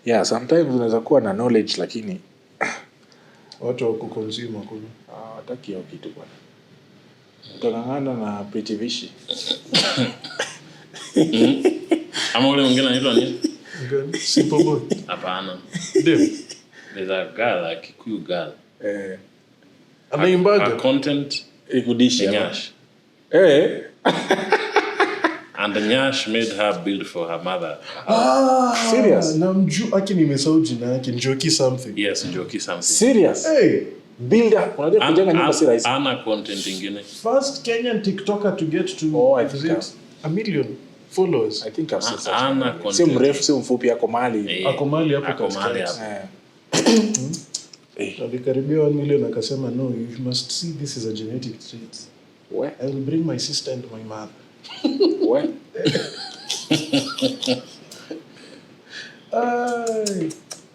Yeah, sometimes unaweza kuwa na knowledge lakini watu wako consume kuna hataki hiyo kitu bwana. Utangangana na Pretty Vishi. Ama ule mwingine anaitwa nini? Simple boy. Hapana. Ndio. There's a girl, a Kikuyu girl. Anaimbaga content ikudishi Nyash. And Nyash made her build for her mother. Serious? Namjua aki nimesahau jina yake Njoki something. Yes, Njoki something. Serious? Hey, Builder. Unajua kujenga nyumba si rahisi. Ana content ingine. First Kenyan TikToker to get to I think 1 million followers. I think I've seen such. Ana content. Si mrefu, si mfupi, ako mahali. Ako mahali hapo Akomali katikati. hapo. Alikaribia 1 million akasema no, you must see this is a genetic trait. Where? I will bring my sister and my mother. Where?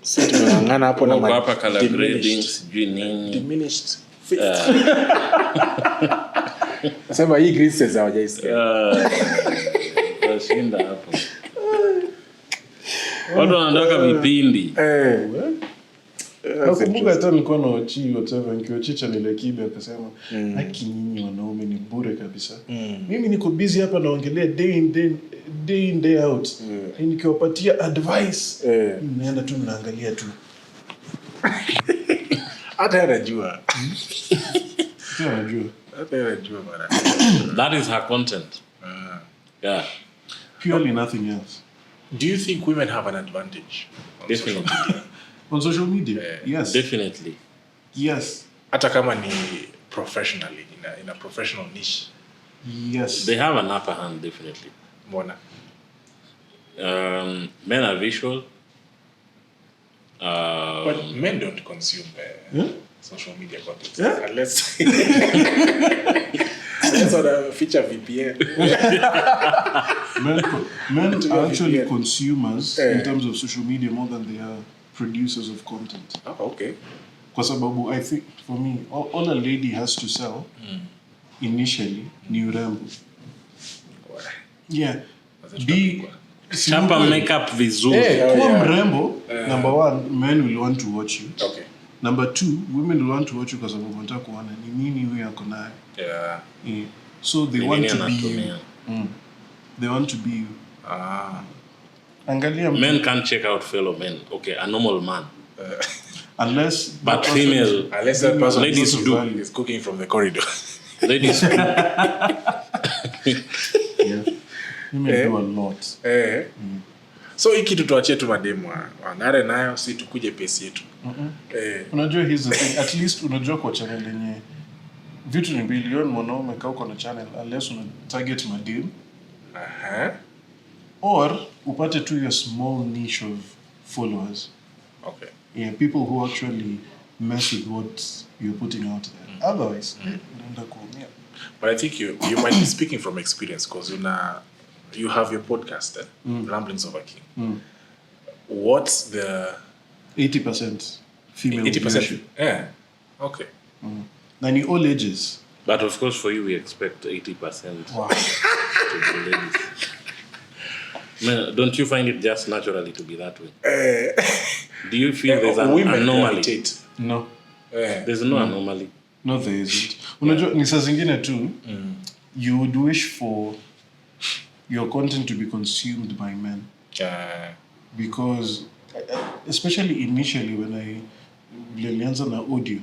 Si tumengangana hapo na Kwa hapa color grading sijui nini. Diminished. Sema hii green cells hawajaisikia. Tashinda hapo. Watu wanataka vipindi. Nakumbuka hata nilikuwa na wachi whatever nikiwachicha nile kibe akasema haki nyinyi wanaume ni bure kabisa. Mimi niko busy hapa naongelea day in day out. Nikiwapatia advice mnaenda tu mnaangalia tu. Hata anajua. Anajua bana. That is her content. Yeah. Purely nothing else. Do you think women have an advantage? Definitely. On social media? Yes. Definitely. Yes. Hata kama ni professionally in a professional niche. Yes. They have an upper hand, definitely. Mbona? Men are visual. But men don't consume social media content unless on a feature VPN. Men are actually consumers in terms of social media more than they are producers of content. Oh, okay. Kwa sababu I think for me all a lady has to sell initially ni urembo. Yeah. Chapa makeup vizuri. Kuwa mrembo, number 1, men will want to watch you. Okay. Number 2, women will want to watch you kwa sababu wanataka kuona ni nini huyu ako nayo. Yeah. So they want to be you. They want to be you. Angalia men can't check out fellow men. Okay, a normal man. Unless but female, unless that person ladies is cooking from the corridor. Ladies you may do a lot. So hiki tutuachie tu mademu wangare nayo, si tukuje pesi yetu. Unajua here's the thing, at least unajua kwa channel yenye vitu ni bilioni mwanaume kaa uko na channel unless una target mademu. Or upate tu your small niche of followers. Okay. Yeah, people who actually mess with what you're putting out there. Otherwise, unaenda kuumia. But I think you might be speaking from experience because you have your podcast, Ramblings of a King. What's the 80% female 80%? viewership. Yeah. Okay. Na ni all ages. But of course for you we expect 80%. Wow. To the ladies. Man, don't you find it just naturally to be that way? Do you feel there's an anomaly? No. There's no anomaly. No, there isn't. Unajua ni saa zingine tu you would wish for your content to be consumed by men. Because especially initially when I nilianza na audio,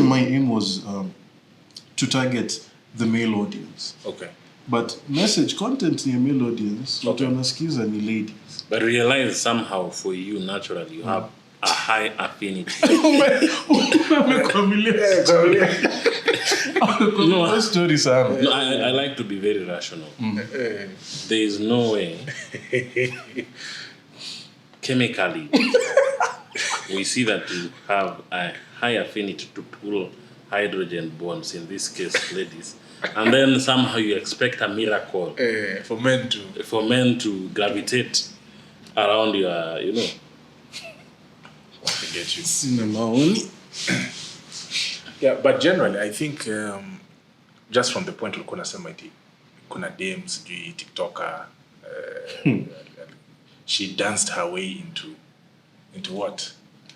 my aim was to target the male audience. Okay. But message content ni male audience, watu wanasikiza ni ladies. But realize somehow for you naturally you have a high affinity. No, story sana. No, I like to be very rational. There is no way chemically we see that you have a high affinity to pull hydrogen bonds, in this case ladies, and then somehow you expect a miracle for men to gravitate around your, you know. I get you. Cinnamon. Yeah, but generally I think just from the point ulikuwa nasema eti kuna dames sijui TikToker she danced her way into Into what?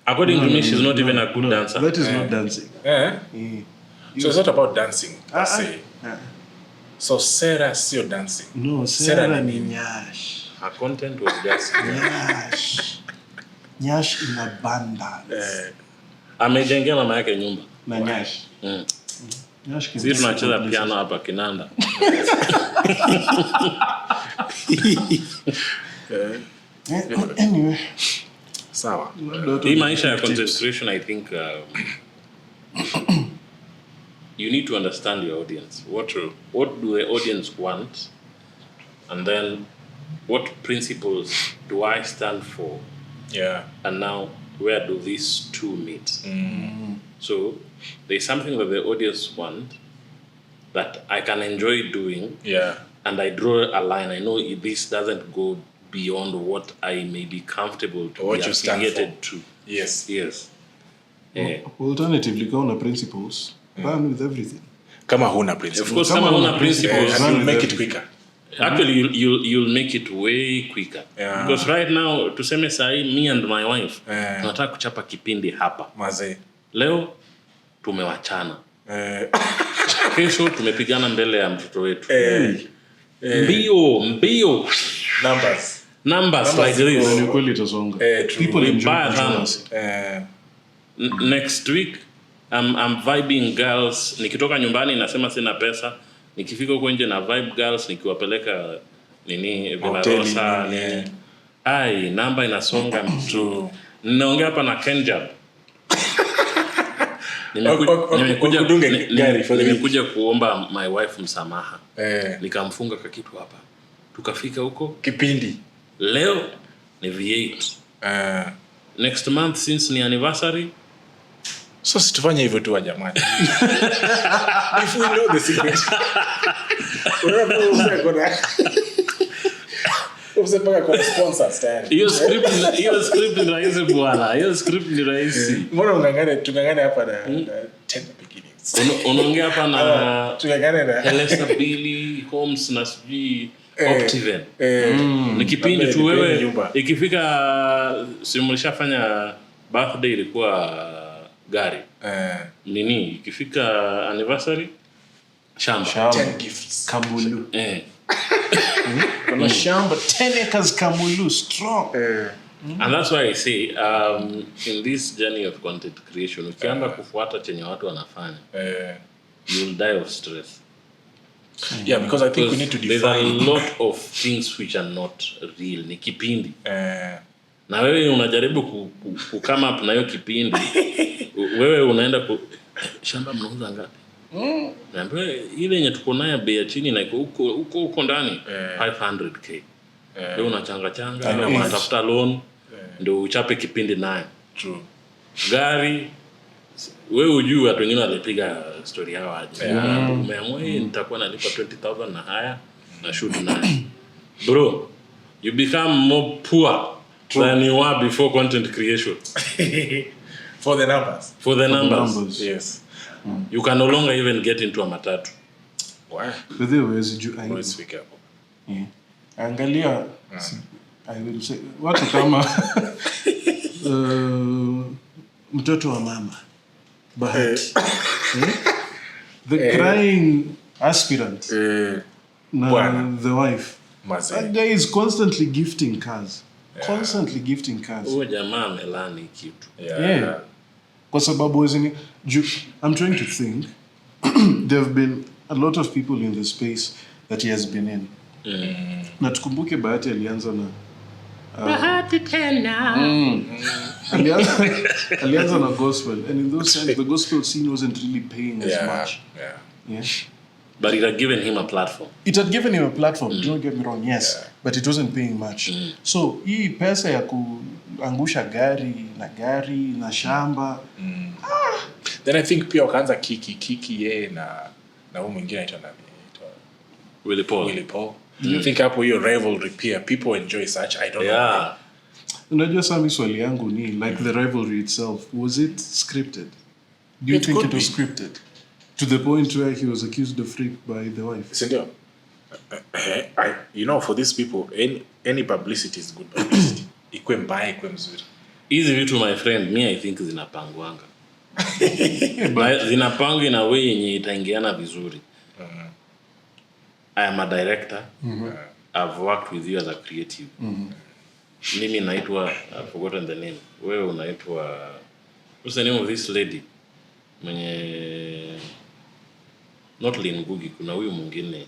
According to me, she's not even a good dancer. That is not dancing. So it's not about dancing, per se. Ah. So Sarah sio dancing. No, Sarah ni nyash. Her content was just Nyash in abundance. amejengea mama yake nyumba. Na nyash. Nyash Sisi tunacheza piano hapa Kinanda. Anyway. Sawa. Hii maisha ya content creation, I think you need to understand your audience. What do the audience want? And then what principles do I stand for? Yeah. And now where do these two meet? So there's something that the audience want that I can enjoy doing. Yeah. And I draw a line. I know this doesn't go beyond what I may be comfortable to what be you stand affiliated to. Yes. Yes. Alternatively, go on principles. Run with everything. Kama huna principles. Of course, kama huna principles, and you'll make it quicker. Actually, you'll make it way quicker. Yeah. Because right now, tuseme sahi, me and my wife, tunataka kuchapa kipindi hapa. Mazee. Leo, tumewachana. Kesho, tumepigana mbele ya mtoto wetu. Mbio. Numbers like this. Ni kweli itasonga. People enjoy controversy. Next week, I'm vibing girls. Nikitoka nyumbani nasema sina pesa. Nikifika huko nje na vibe girls nikiwapeleka Villa Rosa. Ai, namba inasonga mtu. Ninaongea hapa na Kenjab. Nimekuja kuomba my wife msamaha. Nikamfunga kakitu hapa. Tukafika huko Kipindi. Leo ni V8. Next month since ni anniversary. So situfanye hivyo tu jamani. If we know the secret. Usipaka kwa sponsors tayari. Hiyo script ni rahisi bwana. Hiyo script ni rahisi. Mbona tungangane hapa na tender beginnings. Unaongea hapa na tungangane na Helena Billy Holmes na sijui Optiven. Ni kipindi tu wewe ikifika simulishafanya birthday ilikuwa gari. Ikifika anniversary shamba 10 gifts. Kamulu. Kuna shamba 10 acres Kamulu strong. And that's why I say in this journey of content creation ukianza kufuata chenye watu wanafanya you'll die of stress. Yeah, because I think we need to define. There's a lot of things which are not real. Ni kipindi. Na wewe unajaribu ku come up na hiyo kipindi. Wewe unaenda shamba mnauza ngapi? Naambia ile yenye tuko nayo bei ya chini na huko ndani 500k. Wewe unachanga unatafuta loan ndio uchape kipindi nayo. True. Gari wewe ujue watu wengine walipiga story yao aje. Umeamua nitakuwa nalipa 20,000 na haya na shoot nayo. Bro, you become more poor than you were before content creation. For the numbers. For the numbers. Yes. You can no longer even get into a matatu. Why? But there was Always speak up. Angalia, I will say, watu kama mtoto wa mama Bahati. The crying aspirant na the wife. That guy is constantly gifting cars. Huyo jamaa amelani kitu. Yeah. Kwa sababu I'm trying to think there have been a lot of people in the space that he has been in. Na tukumbuke Bahati alianza na Bahati tena. Alianza na gospel, and in those times the gospel scene wasn't really paying as much. Yeah. But it had given him a platform. Don't get me wrong, yes. But it wasn't paying much. So hii pesa ya kuangusha gari na shamba. Then I think pia wakaanza kiki yeye na huyu mwingine anaitwa nani? Willy Paul. I think hapo hiyo rivalry pia people enjoy such. I don't know. Unajua sasa swali yangu ni like the rivalry itself, was it scripted? Do you think it was scripted? To the point where he was accused of rape by the wife. Sindio? For these people, any publicity is good publicity. Ikwe mbaya, ikwe mzuri. Hizi vitu my friend, me I think zinapangwanga. Zinapangwa in a way yenye itaingiana vizuri. I am a director. I've worked with you as a creative. Mimi naitwa, I've forgotten the name. Wewe unaitwa, what's the name of this lady? Mwenye not Lin Ngugi, kuna huyu mwingine.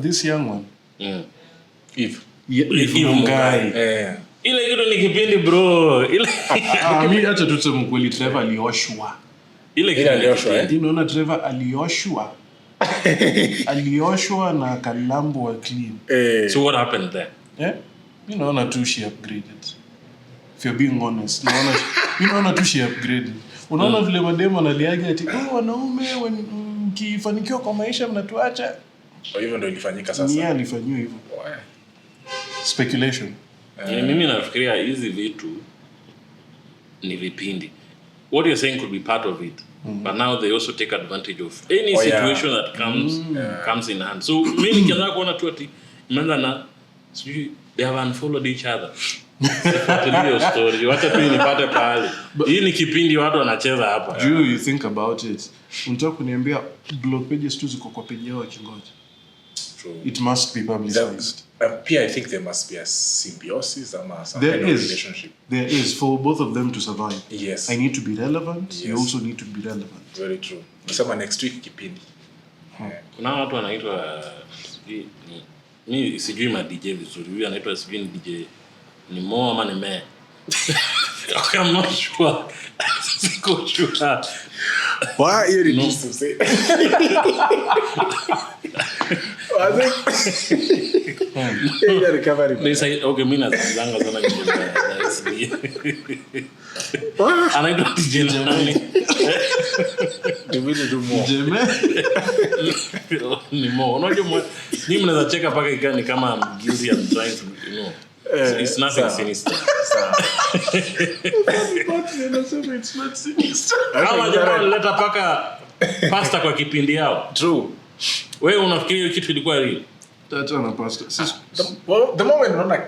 This young one. If Mungai. Ile kitu ni kipindi bro. Ile mimi acha tu tuseme kweli Trevor alioshwa. Ile alioshwa. Unaona Trevor alioshwa. Alioshwa na kalambo wa clean. So what happened there? You know, tu she upgraded. If you're being honest, unaona tu she upgraded. Unaona vile mademo analiaga ati wanaume mkifanikiwa kwa maisha mnatuacha. Kwa hivyo ndio ilifanyika sasa. Ni alifanywa hivyo. Speculation. Mimi nafikiria hizi vitu ni vipindi. What you're saying could be part of it. But now they also take advantage of any situation that comes in hand. So mimi nikianza kuona tu ati imeanza na they have unfollowed each other. Sifuatilie story. Wacha tu nipate pale. Hii ni kipindi watu wanacheza hapa. Do you think about it? Unataka kuniambia blog pages tu ziko kwa page yao kingoja. True. It must be publicized. I think there must be a symbiosis or some There kind of is. relationship. There is, for both of them to survive. Yes. I need to be relevant. Yes. You also need to be relevant. Very true. Nasema next week kipindi. Kuna watu wanaitwa mimi sijui ma DJ vizuri. Huyu anaitwa sijui ni DJ ni Mo ama ni Me. I'm not sure. Siko sure. Why you need to say? They say okay, mimi nazanga sana anaitwa DJ nani? Ni Mo. Unajua mimi mnaweza cheka paka ikani kama I'm guilty, I'm trying to, you know. It's nothing sinister. It's not sinister. Kama jamaa leta paka pasta kwa kipindi yao. True. Wewe unafikiri hiyo kitu ilikuwa real? That's on a pastor. The moment unaona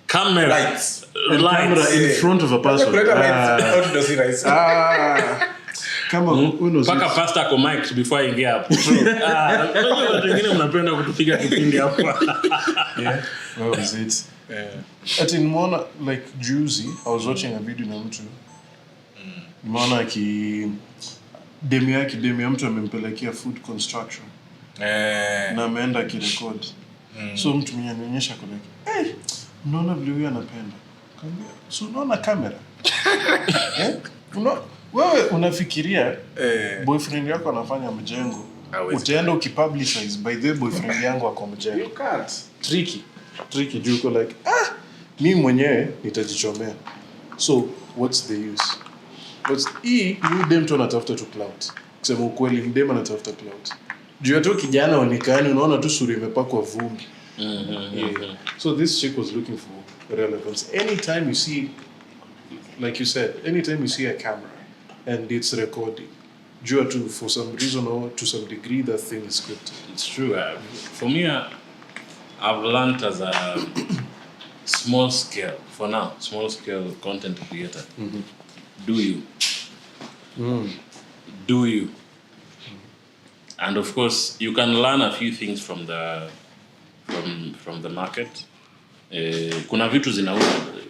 Camera. lights. Camera in front of a pastor. How does it rise? Kama uno Paka pasta kwa mic before aingia hapo. Unajua watu wengine mnapenda kutupiga kipindi hapo. Yeah. Where was it? At in Mona, like juicy, I was watching a video na mtu. Mona demi mtu amempelekea food construction. Na ameenda kirekodi. So mtu mwenye anaonyesha kwa like, unaona vile huyu anapenda. Kaambia, so unaona kamera? Wewe unafikiria boyfriend yako anafanya mjengo. Utaenda ukipublicize by the boyfriend yangu ako mjengo. You can't. Tricky juu uko like mimi mwenyewe nitajichomea. So what's the use? You dem tu anatafuta tu clout. Kusema ukweli dem anatafuta clout. Juu tu kijana onekani unaona tu sura imepakwa vumbi. So this chick was looking for relevance. Anytime you see, like you said, anytime you see a camera and it's recording, juu tu for some reason or to some degree that thing is scripted. It's true. For me, I've learned as a small scale content creator. Do you? Do you? And of course, you can learn a few things from the market. Kuna vitu zinauza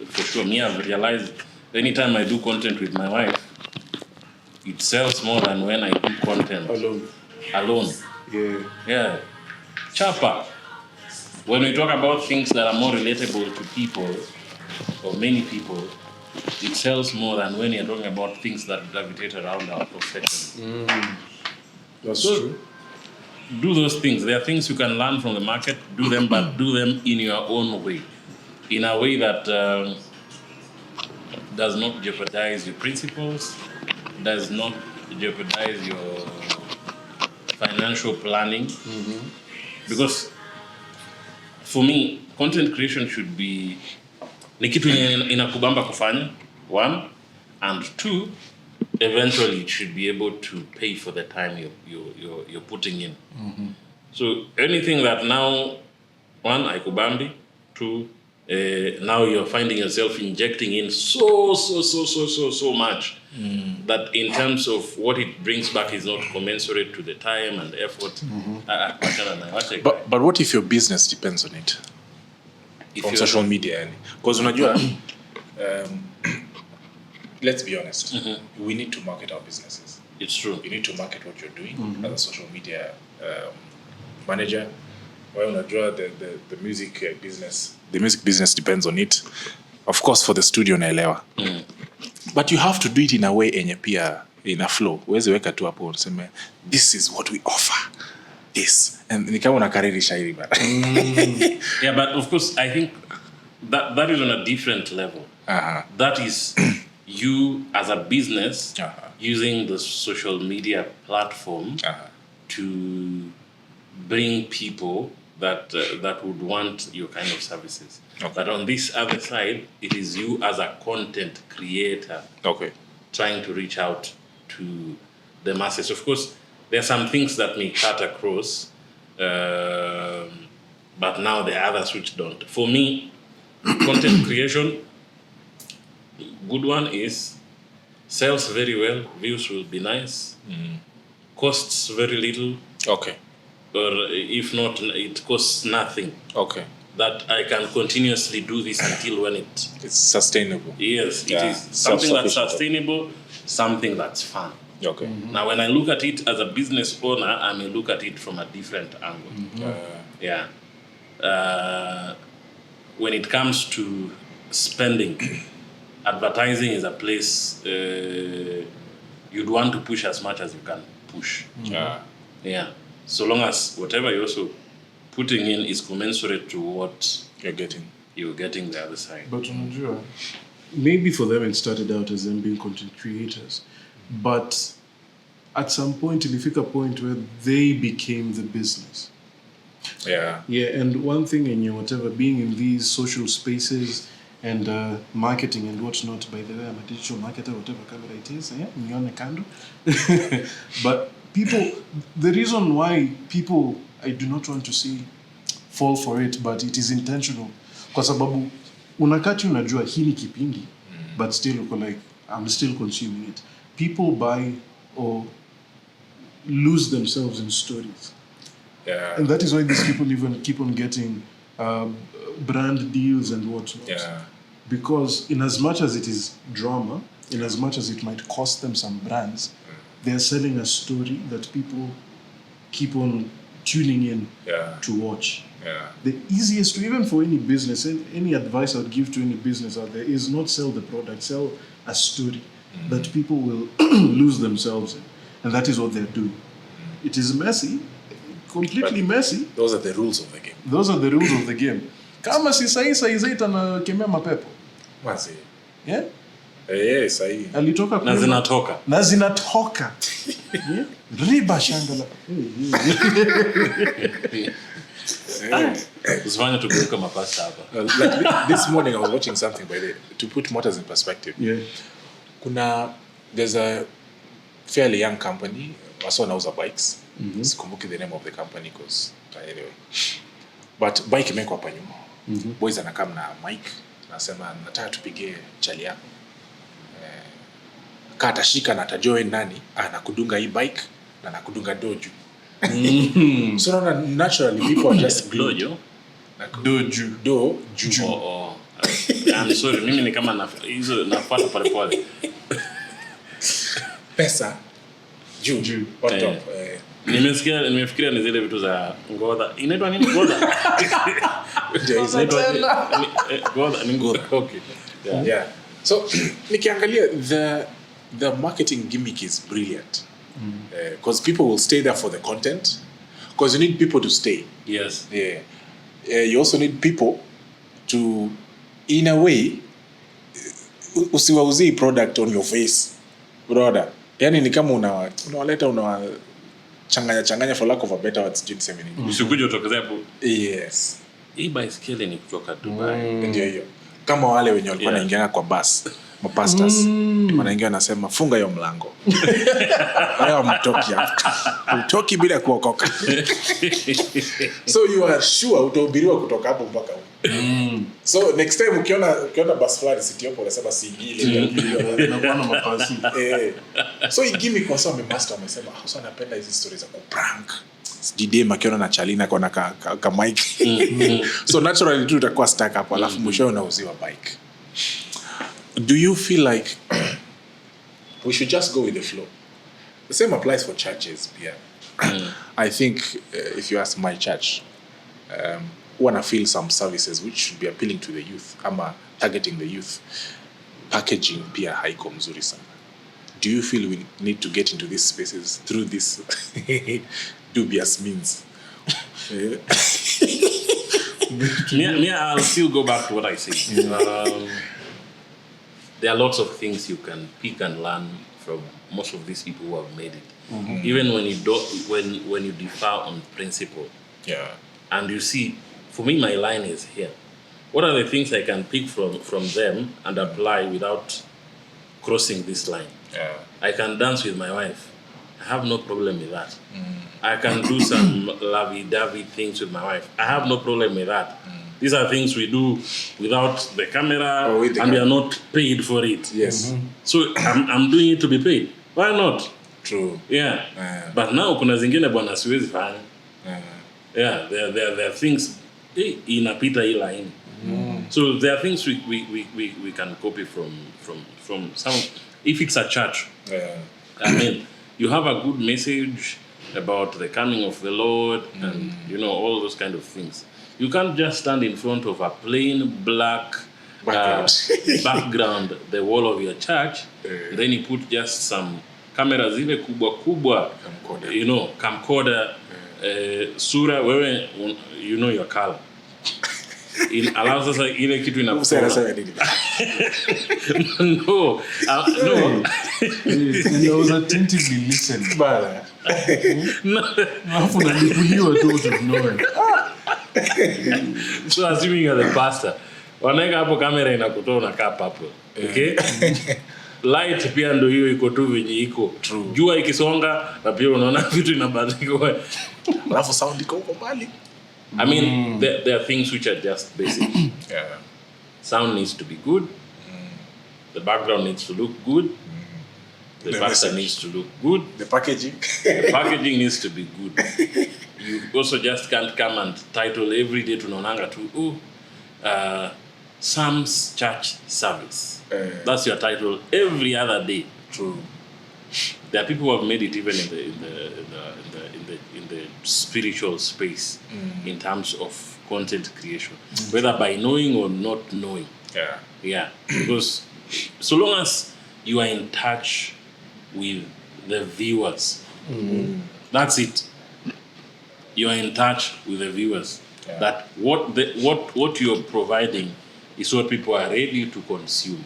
for sure. Me, I've realized anytime I do content with my wife, it sells more than when I do content alone. Yeah. Chapa. When we talk about things that are more relatable to people or many people, it sells more than when you're talking about things that gravitate around our profession. That's true. Do those things. There are things you can learn from the market. Do them, but do them in your own way. In a way that does not jeopardize your principles, does not jeopardize your financial planning. Because for me, content creation should be ni kitu inakubamba kufanya, one, and two, eventually it should be able to pay for the time you're putting in. So anything that now, one, haikubambi, two, now you're finding yourself injecting in so much that in terms of what it brings back is not commensurate to the time and effort. But what if your business depends on it? On social media, because unajua, let's be honest, we need to market our businesses. It's true. You need to market what you're doing as a social media manager. Well, unajua, the music business depends on it. Of course, for the studio naelewa. But you have to do it in a way enye pia in a flow. Uweze weka tu hapo unasema this is what we offer. This. And ni kama unakariri shairi bana. Yeah, but of course I think that is on a different level. That is you as a business using the social media platform to bring people that would want your kind of services. Okay. But on this other side, it is you as a content creator trying to reach out to the masses. Of course, there are some things that may cut across, but now there are others which don't. For me, content creation, good one is sells very well, views will be nice, costs very little. Okay. Or if not, it costs nothing. Okay. That I can continuously do this until when it's sustainable. Yes, it is something that's sustainable, something that's fun. Okay. Now, when I look at it as a business owner, I may look at it from a different angle. When it comes to spending, advertising is a place you'd want to push as much as you can push. So long as whatever you're also putting in is commensurate to what you're getting the other side. But maybe for them it started out as them being content creators, but at some point ilifika point where they became the business. And one thing in whatever being in these social spaces and marketing and whatnot, by the way, I'm a digital marketer, whatever camera it is, nione kando. But people, the reason why people, I do not want to say fall for it, but it is intentional. Kwa sababu unakati unajua hii ni kipindi, but still uko like, I'm still consuming it. People buy or lose themselves in stories. And that is why these people even keep on getting brand deals and whatnot. Because in as much as it is drama, in as much as it might cost them some brands, they're selling a story that people keep on tuning in to watch. The easiest, even for any business, any advice I would give to any business out there is not sell the product, sell a story that people will lose themselves in. And that is what they're doing. It is messy, completely messy. Those are the rules of the game. Those are the rules of the game. Kama si sahi itanakemea mapepo. Wazi. Yeah? Sahi. Alitoka na zinatoka. Na zinatoka. Riba shangala. Usifanye tugeuka mapasta hapa. Like this morning I was watching something by the to put matters in perspective. There's a fairly young company, also wanauza bikes. Sikumbuki the name of the company because anyway. But bike imekuwa hapa nyuma. Boys anakam na mic nasema nataka tupigie chali yako. Kata shika na atajoin nani anakudunga hii bike na anakudunga doju. So naturally people are just dojo. I'm sorry, mimi ni kama hizo nafuata pale pale. Pesa juu on top. Nimefikiria ni zile vitu za ngodha. Inaitwa nini ngodha? Ngodha ni ngodha. Okay. Yeah. So nikiangalia the marketing gimmick is brilliant. Because people will stay there for the content. Because you need people to stay. Yes. You also need people to, in a way, usiwauzie product on your face. Brother. Yani ni kama unawaleta changanya for lack of a better words jinsi mimi. Usikuje utokezea hapo. Yes. Hii bicycle ni kutoka Dubai. Ndio hiyo. Kama wale wenye walikuwa naingia kwa bus. mapastors wanaingia wanasema funga hiyo mlango. Haya mtoki hapo. Utoki bila kuokoka. So you are sure utahubiriwa kutoka hapo mpaka huko. So next time ukiona bus fulani city hapo unasema siingile na kuna mapasi. So igimi kwa sababu master amesema sasa napenda hizi stories za kuprank. DJ makiona na Chalina kona ka mic. So naturally tu utakuwa stuck hapo alafu mwisho unauziwa bike. Do you feel like we should just go with the flow? The same applies for churches. Yeah. I think if you ask my church, wanna feel some services which should be appealing to the youth, ama targeting the youth. Packaging pia haiko mzuri sana. Do you feel we need to get into these spaces through this dubious means? I'll still go back to what I said. There are lots of things you can pick and learn from most of these people who have made it. Even when you when you differ on principle. Yeah. And you see, for me, my line is here. What are the things I can pick from them and apply without crossing this line? Yeah. I can dance with my wife. I have no problem with that. I can do some lovey-dovey things with my wife. I have no problem with that. These are things we do without the camera, and we are not paid for it. Yes. So I'm doing it to be paid. Why not? True. Yeah. But now kuna zingine bwana siwezi fanya. Yeah, there are things inapita hii line. So there are things we can copy from some. If it's a church, I mean, you have a good message about the coming of the Lord and all those kind of things. You can't just stand in front of a plain black background, the wall of your church. Then you put just some cameras zile kubwa, camcorder, sura, wewe, your color. Allow sasa ile kitu inakusema. No. You was attentively listening. Bala. Alafu nalipuliwa tu utonoe. So assuming you're the pastor, wanaeka hapo kamera inakutoa unakaa papo. Okay? Light pia ndio hiyo iko tu venye iko. Jua ikisonga na pia unaona vitu inabadilika. Alafu sound iko huko mbali. I mean, there are things which are just basic. Yeah. Sound needs to be good. The background needs to look good. The pastor needs to look good. The packaging. The packaging needs to be good. You also just can't come and title every day to nonanga to Sam's church service. That's your title every other day. True. There are people who have made it even in the spiritual space in terms of content creation, whether by knowing or not knowing. Yeah. Because so long as you are in touch with the viewers, that's it. You are in touch with the viewers. That what you're providing is what people are ready to consume,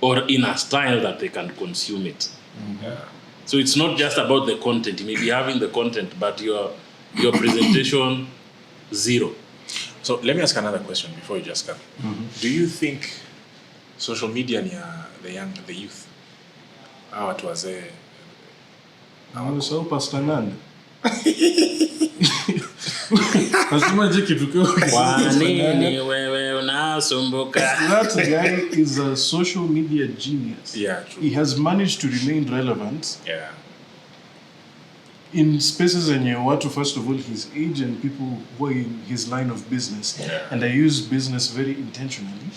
or in a style that they can consume it. So it's not just about the content. You may be having the content, but your presentation zero. So let me ask another question before you just come. Do you think social media ni the youth? Hawa watu wazee. So Pastor Nand. Nasema je kitu kwa nini wewe unasumbuka? That guy is a social media genius. Yeah, true. He has managed to remain relevant. Yeah. In spaces and watu, first of all, his age and people who are in his line of business, and I use business very intentionally,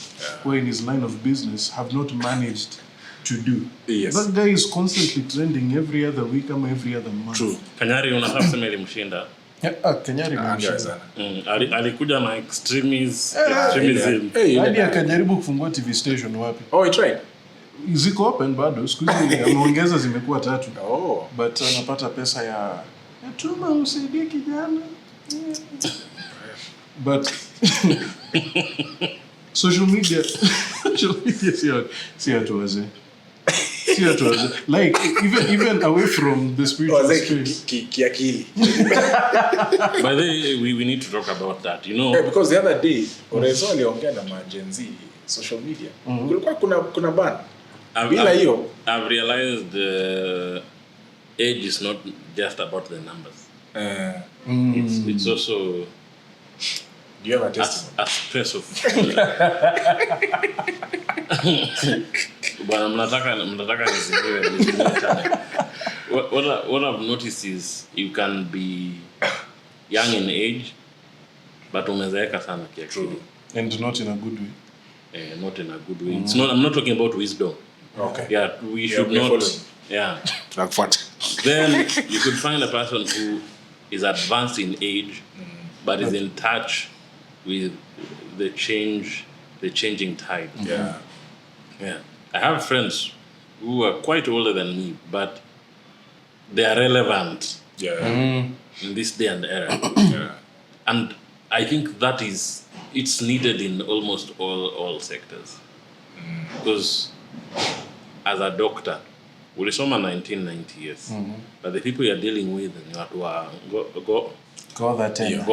who are in his line of business have not managed to do. Yes. That guy is constantly trending every other week or every other month. True. Kanyari unataka kusema ilimshinda. Kanyari Angeweza. Alikuja na extremism. Hadi akajaribu kufungua TV station wapi? Oh, he tried. Ziko open bado, siku hizi ameongeza zimekuwa 3. Oh. But anapata pesa ya tuma usaidie kijana. But social media si watu wazee. Like even away from the spiritual space. Kiakili. By the way, we need to talk about that, because the other day Orezo aliongea na Gen Z social media. Kulikuwa kuna ban. Bila hiyo, I've realized age is not just about the numbers. It's also do you have a testimony? a stress of but mnataka nisiwe what I've noticed is you can be young in age but umezeeka sana kiakili. And not in a good way. Not in a good way. It's not. I'm not talking about wisdom. Okay. Yeah, we should not. Following. Yeah. Like what? Then you could find a person who is advanced in age, but is in touch with the changing tide. Yeah. Yeah. I have friends who are quite older than me, but they are relevant Yeah. in this day and era. Yeah. And I think it's needed in almost all sectors. Because as a doctor, ulisoma 1990 years, but the people you're dealing with ni watu wa Go that 10.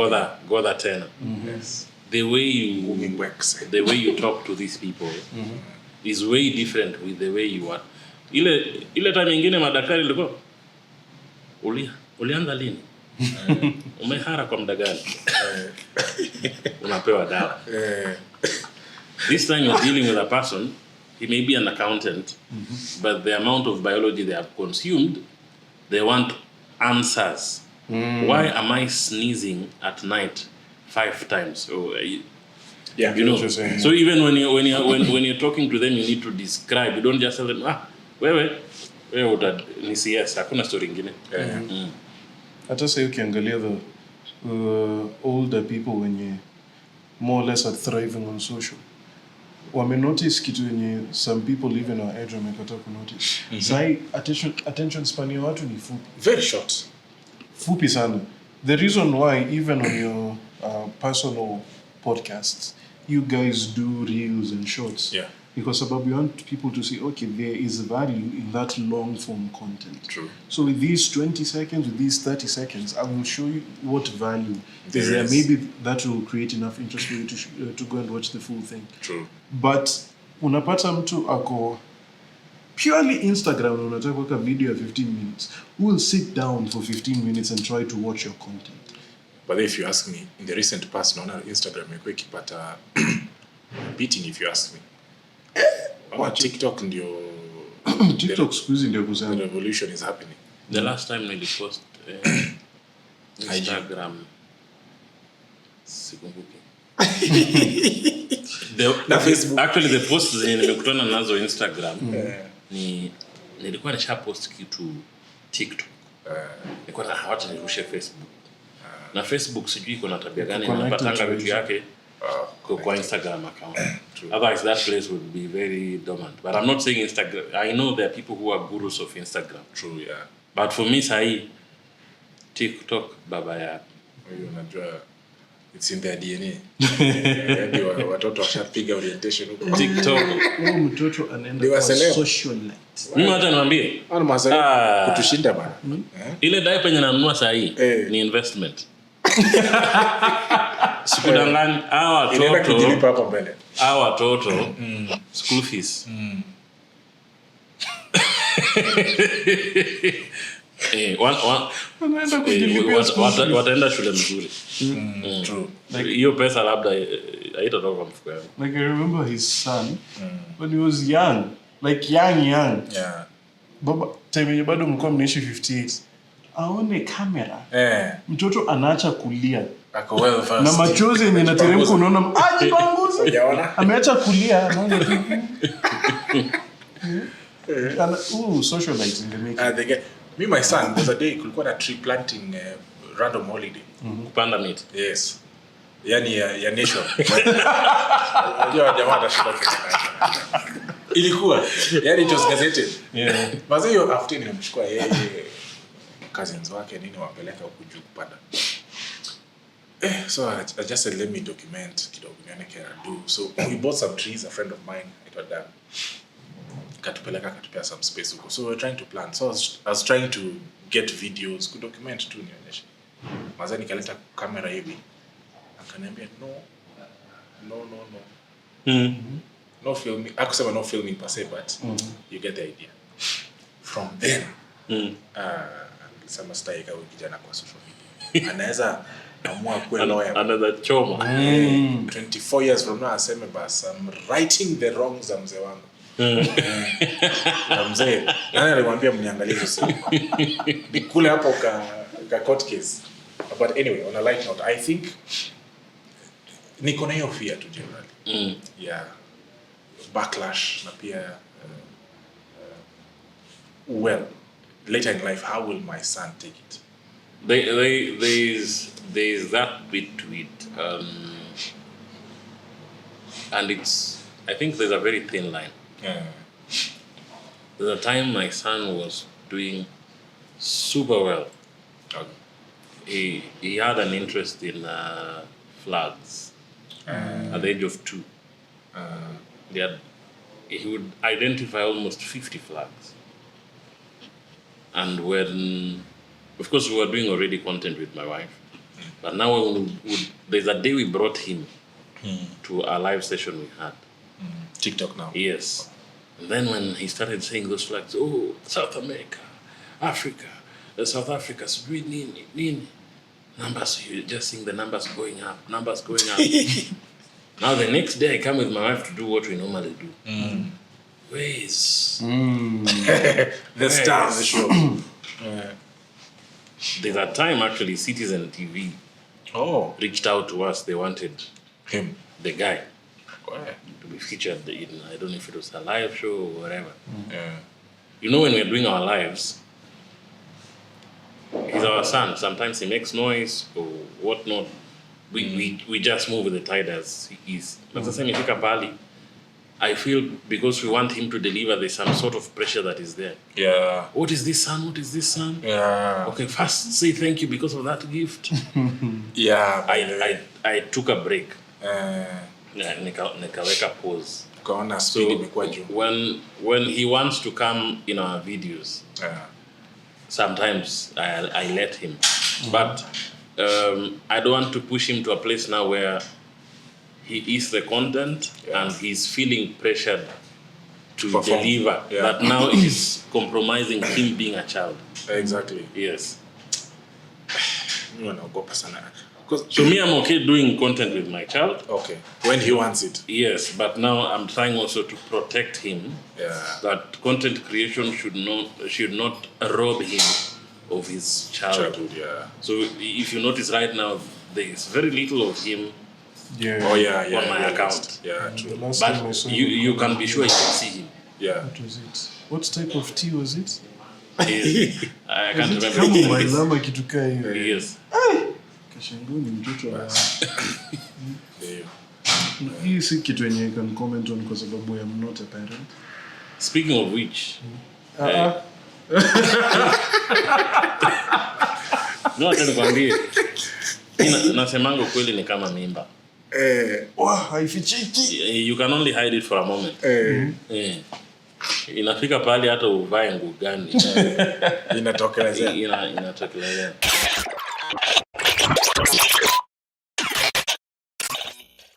Yes. The way you talk to these people is way different with the way you are. Ile time nyingine madaktari liko ulianza lini? Umehara kwa muda gani? Unapewa dawa. This time you're dealing with a person, he may be an accountant, but the amount of biology they have consumed, they want answers. Why am I sneezing at night 5 times? Yeah. You know. So even when you're talking to them, you need to describe. You don't just tell them, wewe ni CS, hakuna story nyingine. Hata sasa ukiangalia the older people wenye more or less are thriving on social, wame notice kitu yenye some people even our age wamekata ku notice. Sai attention span ya watu ni fupi, Very short. Fupi sana. The reason why even on your personal podcasts you guys do reels and shorts, because we want people to see, okay, there is value in that long form content. True. So with these 20 seconds, with these 30 seconds, I will show you what value is there. Yes. Maybe that will create enough interest for you to go and watch the full thing. True. But unapata mtu ako purely Instagram, unataka kuweka video ya 15 minutes, who will sit down for 15 minutes and try to watch your content. But if you ask me, in the recent past, naona Instagram imekuwa ikipata beating, if you ask me. TikTok ndio TikTok siku hizi ndio kusema the revolution is happening. The last time nilipost Instagram sikumbuki. Na Facebook. Actually the posts zenye nimekutana nazo Instagram nilikuwa nisha post kitu TikTok. Nilikuwa na hawacha nirushe Facebook. Na Facebook sijui kuna tabia gani inapatanga vitu yake kwa Instagram account. Otherwise that place would be very dormant. But I'm not saying Instagram. I know there are people who are gurus of Instagram. True, yeah. But for me sahi TikTok baba ya. Wewe unajua it's in their DNA. Ndio watoto washapiga orientation huko. TikTok. Huyo mtoto anaenda kwa socialite. Mimi hata niwaambie. Ana masala kutushinda bana. Ile diaper yenye nanunua sahi ni investment. Sikudanganya hawa watoto school fees. Wataenda shule mzuri. True. Hiyo pesa labda haitatoka kwa mfuko yangu. Like I remember his son when he was young, like young. Yeah. Baba time bado mlikuwa mnaishi 58. Aone kamera. Mtoto anaacha kulia. Ako well fast. Na machozi yenye nateremka unaona ajipanguza. Hujaona? Ameacha kulia anaona tu. Socializing in the making. Me, my son, there's a day kulikuwa na tree planting random holiday. Kupanda miti. Yes. Yani ya nation. Unajua jamaa atashinda kitu. Ilikuwa. Yani it was gazetted. Yeah. Basi hiyo after nimemchukua yeye cousins wake nini wapeleka huko juu kupanda. So I just said let me document kidogo nione can I do. So we bought some trees, a friend of mine, it was done. Katupea some space huko. So we're trying to plan. So I was trying to get videos, ku document tu nionyeshe. Maza nikaleta kamera hivi. Akaniambia no. no filming. Akusema no filming per se, but you get the idea. From then, some style ka kijana kwa social media. Anaweza amua kuwa lawyer. Another choma. 24 years from now aseme bas, I'm righting the wrongs za mzee wangu. Mzee, nani alimwambia mniangalie hizo? Ni kule hapo ka court case. But anyway, on a light note, I think niko na hiyo fear tu generally. Yeah. Backlash na pia well, later in life, how will my son take it? There's that bit to it, and I think there's a very thin line. There's a time my son was doing super well. Okay. He had an interest in flags at the age of 2. He would identify almost 50 flags. And when, of course, we were doing already content with my wife, but now there's a day we brought him to a live session we had. TikTok now. Yes. And then when he started saying those flags, oh, South America, Africa, South Africa, Nini. Numbers, you just seeing the numbers going up. Now the next day I come with my wife to do what we normally do. Where is the stars? Sure. There's a time actually Citizen TV reached out to us. They wanted him, the guy, to be featured in, I don't know if it was a live show or whatever. You know, when we're doing our lives, he's our son. Sometimes he makes noise or whatnot. We just move with the tide as he is. But the same if Bali, I feel because we want him to deliver, there's some sort of pressure that is there. Yeah. What is this, son? What is this, son? Yeah. Okay, first say thank you because of that gift. Yeah. I took a break. Nikaweka pause. So when he wants to come in our videos, sometimes I let him. But I don't want to push him to a place now where he is the content and he's feeling pressured to deliver. Yeah. That now is compromising him being a child. Exactly. Yes. So me, I'm okay doing content with my child. Okay. When he wants it. Yes, but now I'm trying also to protect him. Yeah. That content creation should not rob him of his childhood. Yeah. So if you notice right now, there is very little of him. Yeah. Oh yeah. On my account. Yeah. True. But you can be sure you can see him. Yeah. What was it? What type of tea was it? I can't remember. Kama bailama kituka hiyo. Yes. Kashanguni mtoto wa. Hii si kitu yenye you can comment on kwa sababu I'm not a parent. Speaking of which, no, acha nikwambie. Nasemanga kweli ni kama mimba. Haifichiki. You can only hide it for a moment. Inafika pale hata uvae nguo gani. Inatokelezea. Inatokelezea.